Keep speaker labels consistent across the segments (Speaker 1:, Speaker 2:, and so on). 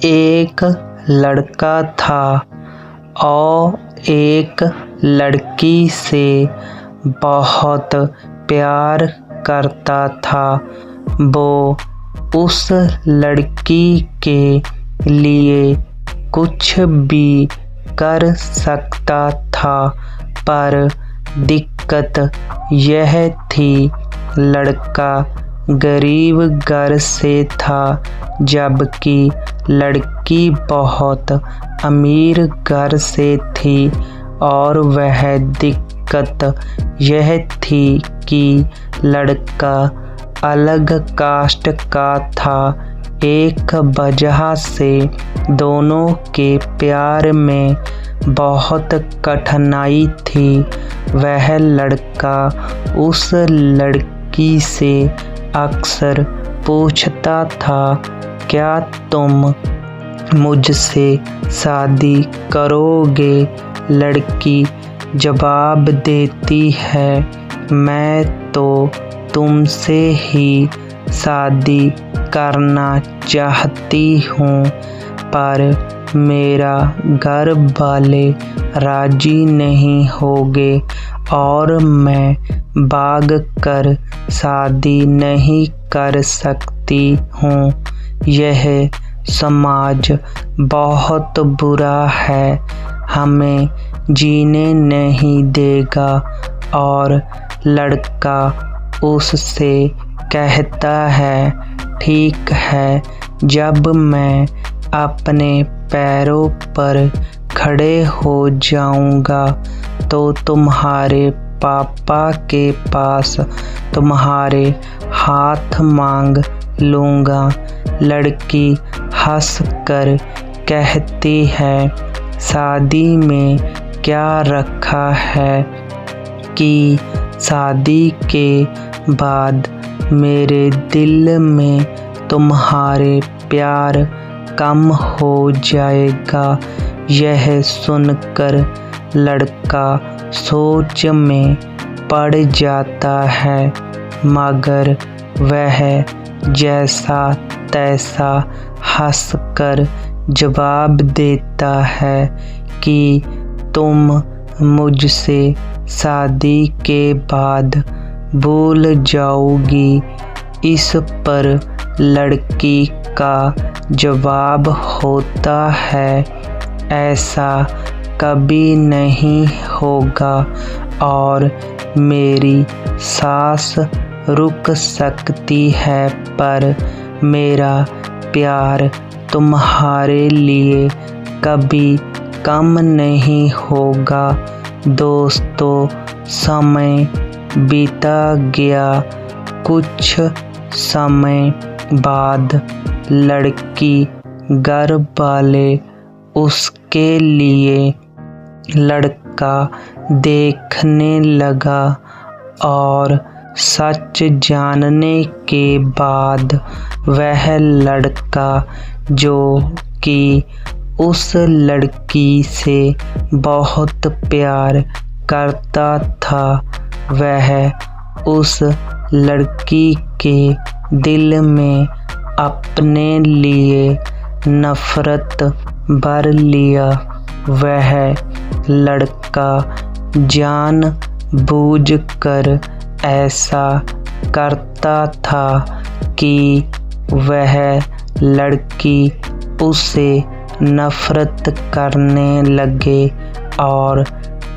Speaker 1: एक लड़का था और एक लड़की से बहुत प्यार करता था। वो उस लड़की के लिए कुछ भी कर सकता था, पर दिक्कत यह थी लड़का गरीब घर से था, जबकि लड़की बहुत अमीर घर से थी। और वह दिक्कत यह थी कि लड़का अलग कास्ट का था। एक वजह से दोनों के प्यार में बहुत कठिनाई थी। वह लड़का उस लड़की से अक्सर पूछता था, क्या तुम मुझसे शादी करोगे? लड़की जवाब देती है, मैं तो तुमसे ही शादी करना चाहती हूँ, पर मेरा घर वाले राजी नहीं होंगे और मैं भाग कर शादी नहीं कर सकती हूँ। यह समाज बहुत बुरा है, हमें जीने नहीं देगा। और लड़का उससे कहता है, ठीक है, जब मैं अपने पैरों पर खड़े हो जाऊंगा तो तुम्हारे पापा के पास तुम्हारे हाथ मांग लूँगा। लड़की हंसकर कहती है, शादी में क्या रखा है कि शादी के बाद मेरे दिल में तुम्हारे प्यार कम हो जाएगा। यह सुनकर लड़का सोच में पड़ जाता है, मगर वह जैसा तैसा हंसकर जवाब देता है कि तुम मुझसे शादी के बाद भूल जाओगी। इस पर लड़की का जवाब होता है, ऐसा कभी नहीं होगा और मेरी सांस रुक सकती है, पर मेरा प्यार तुम्हारे लिए कभी कम नहीं होगा। दोस्तों, समय बीता गया। कुछ समय बाद लड़की घर वाले उसके लिए लड़का देखने लगा और सच जानने के बाद वह लड़का, जो कि उस लड़की से बहुत प्यार करता था, वह उस लड़की के दिल में अपने लिए नफरत भर लिया। वह लड़का जानबूझकर ऐसा करता था कि वह लड़की उसे नफरत करने लगे और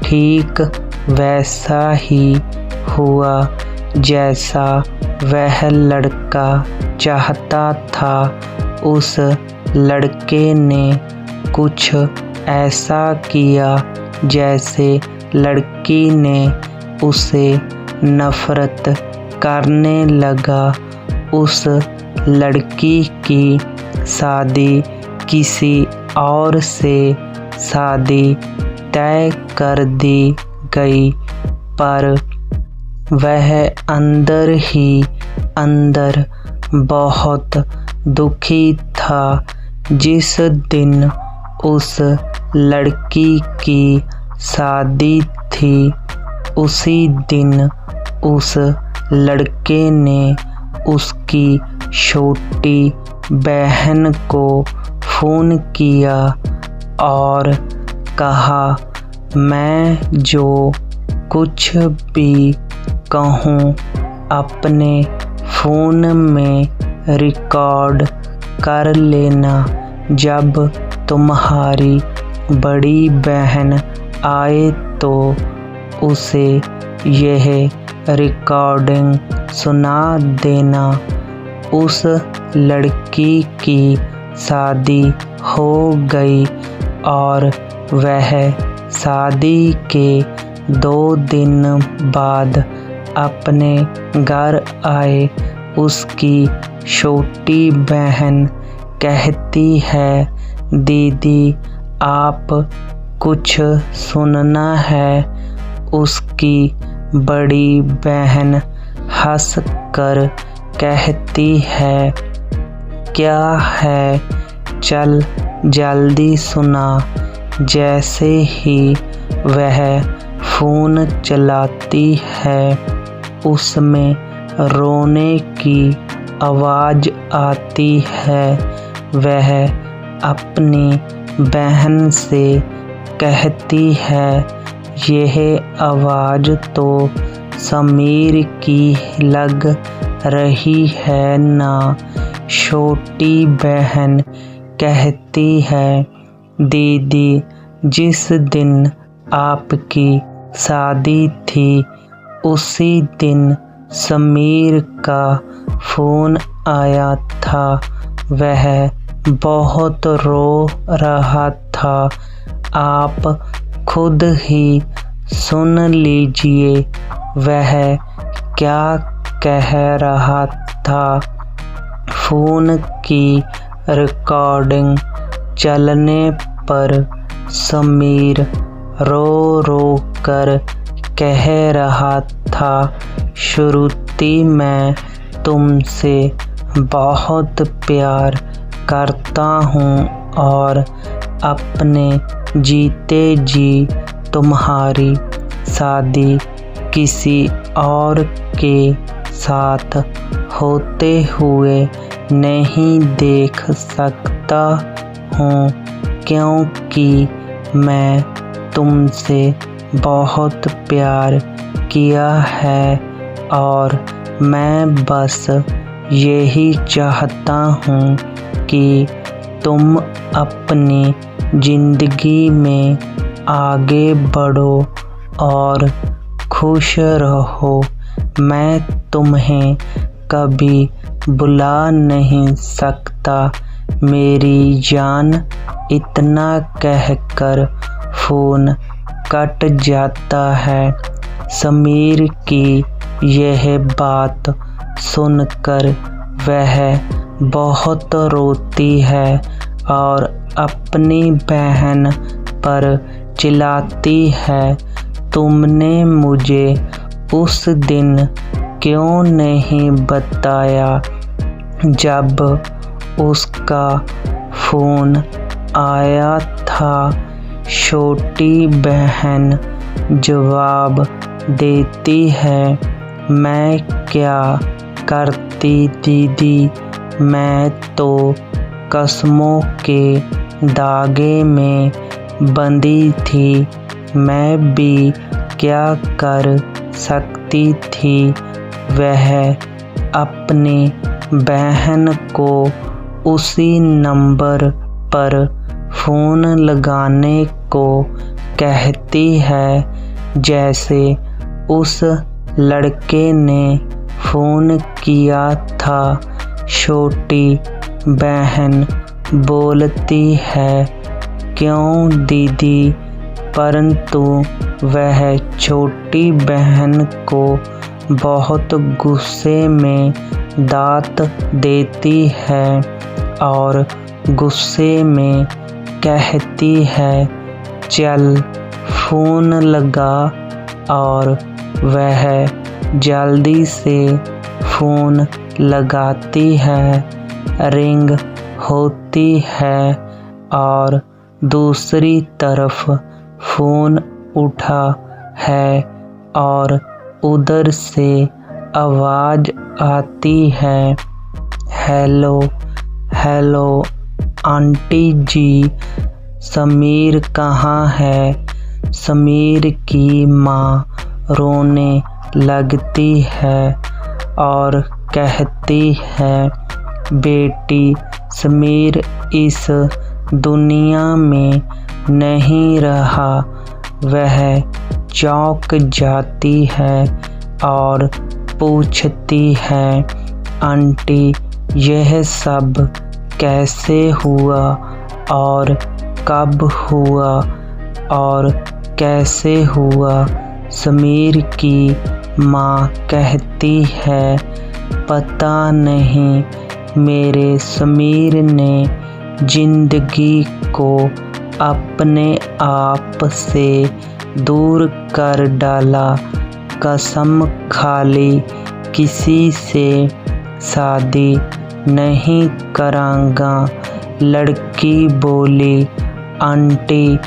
Speaker 1: ठीक वैसा ही हुआ जैसा वह लड़का चाहता था। उस लड़के ने कुछ ऐसा किया जैसे लड़की ने उसे नफरत करने लगा। उस लड़की की शादी किसी और से शादी तय कर दी गई, पर वह अंदर ही अंदर बहुत दुखी था। जिस दिन उस लड़की की शादी थी, उसी दिन उस लड़के ने उसकी छोटी बहन को फ़ोन किया और कहा मैं जो कुछ भी कहूँ अपने फ़ोन में रिकॉर्ड कर लेना। जब तुम्हारी बड़ी बहन आए तो उसे यह रिकॉर्डिंग सुना देना। उस लड़की की शादी हो गई और वह शादी के 2 दिन बाद अपने घर आए। उसकी छोटी बहन कहती है, दीदी आप कुछ सुनना है। उसकी बड़ी बहन हंस कर कहती है, क्या है, चल जल्दी सुना। जैसे ही वह फ़ोन चलाती है उसमें रोने की आवाज़ आती है। वह अपनी बहन से कहती है, यह आवाज़ तो समीर की लग रही है ना। छोटी बहन कहती है, दीदी जिस दिन आपकी शादी थी उसी दिन समीर का फ़ोन आया था। वह बहुत रो रहा था। आप खुद ही सुन लीजिए वह क्या कह रहा था। फ़ोन की रिकॉर्डिंग चलने पर समीर रो रो कर कह रहा था, श्रुति मैं तुमसे बहुत प्यार करता हूँ और अपने जीते जी तुम्हारी शादी किसी और के साथ होते हुए नहीं देख सकता हूँ, क्योंकि मैं तुमसे बहुत प्यार किया है और मैं बस यही चाहता हूँ कि तुम अपनी ज़िंदगी में आगे बढ़ो और खुश रहो। मैं तुम्हें कभी बुला नहीं सकता मेरी जान। इतना कहकर फ़ोन कट जाता है। समीर की यह बात सुनकर वह बहुत रोती है और अपनी बहन पर चिल्लाती है, तुमने मुझे उस दिन क्यों नहीं बताया जब उसका फ़ोन आया था। छोटी बहन जवाब देती है, मैं क्या करती दीदी, मैं तो कसमों के धागे में बंधी थी। मैं भी क्या कर सकती थी। वह अपनी बहन को उसी नंबर पर फ़ोन लगाने को कहती है जैसे उस लड़के ने फ़ोन किया था। छोटी बहन बोलती है, क्यों दीदी, परंतु वह छोटी बहन को बहुत गुस्से में दांत देती है और गुस्से में कहती है, चल फ़ोन लगा। और वह जल्दी से फ़ोन लगाती है, रिंग होती है और दूसरी तरफ फ़ोन उठा है और उधर से आवाज़ आती है, हेलो हेलो आंटी जी, समीर कहाँ है? समीर की माँ रोने लगती है और कहती है, बेटी, समीर इस दुनिया में नहीं रहा। वह चौंक जाती है और पूछती है, आंटी, यह सब कैसे हुआ और कब हुआ और कैसे हुआ? समीर की माँ कहती है, पता नहीं, मेरे समीर ने जिंदगी को अपने आप से दूर कर डाला। कसम खा ली, किसी से शादी नहीं करांगा। लड़की बोली, आंटी,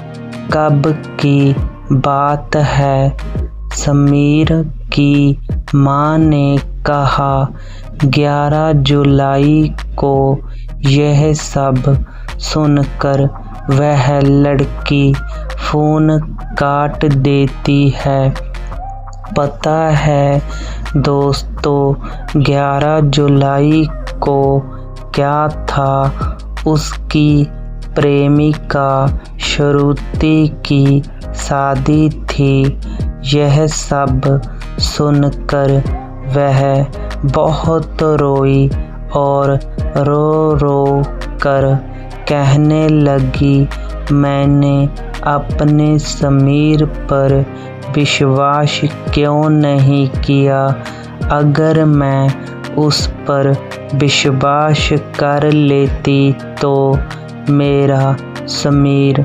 Speaker 1: कब की बात है? समीर की माँ ने कहा, 11 जुलाई को। यह सब सुनकर वह लड़की फ़ोन काट देती है। पता है दोस्तों, 11 जुलाई को क्या था? उसकी प्रेमिका श्रुति की शादी थी। यह सब सुनकर वह बहुत रोई और रो रो कर कहने लगी, मैंने अपने समीर पर विश्वास क्यों नहीं किया? अगर मैं उस पर विश्वास कर लेती तो मेरा समीर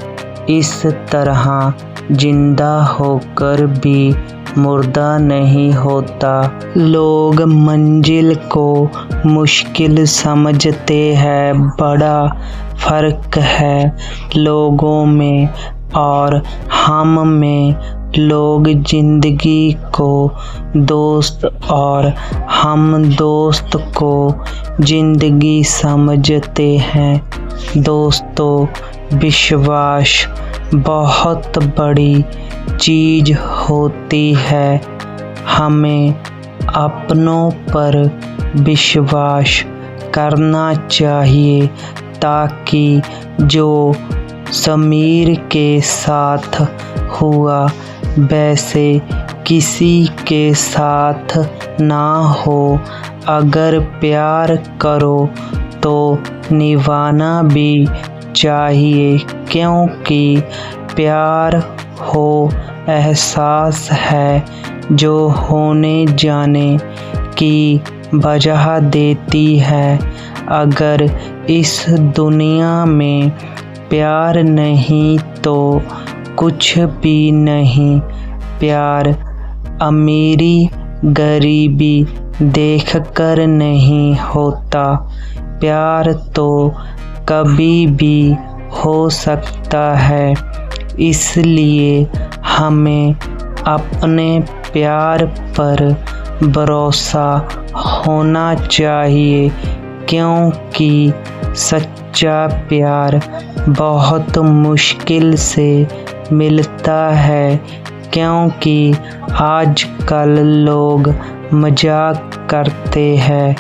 Speaker 1: इस तरह जिंदा होकर भी मुर्दा नहीं होता। लोग मंजिल को मुश्किल समझते हैं। बड़ा फर्क है लोगों में और हम में। लोग जिंदगी को दोस्त और हम दोस्त को जिंदगी समझते हैं। दोस्तों, विश्वास बहुत बड़ी चीज़ होती है। हमें अपनों पर विश्वास करना चाहिए ताकि जो समीर के साथ हुआ वैसे किसी के साथ ना हो। अगर प्यार करो तो निभाना भी चाहिए, क्योंकि प्यार हो एहसास है जो होने जाने की वजह देती है। अगर इस दुनिया में प्यार नहीं तो कुछ भी नहीं। प्यार अमीरी गरीबी देखकर नहीं होता। प्यार तो कभी भी हो सकता है। इसलिए हमें अपने प्यार पर भरोसा होना चाहिए, क्योंकि सच्चा प्यार बहुत मुश्किल से मिलता है। क्योंकि आजकल लोग मजाक करते हैं।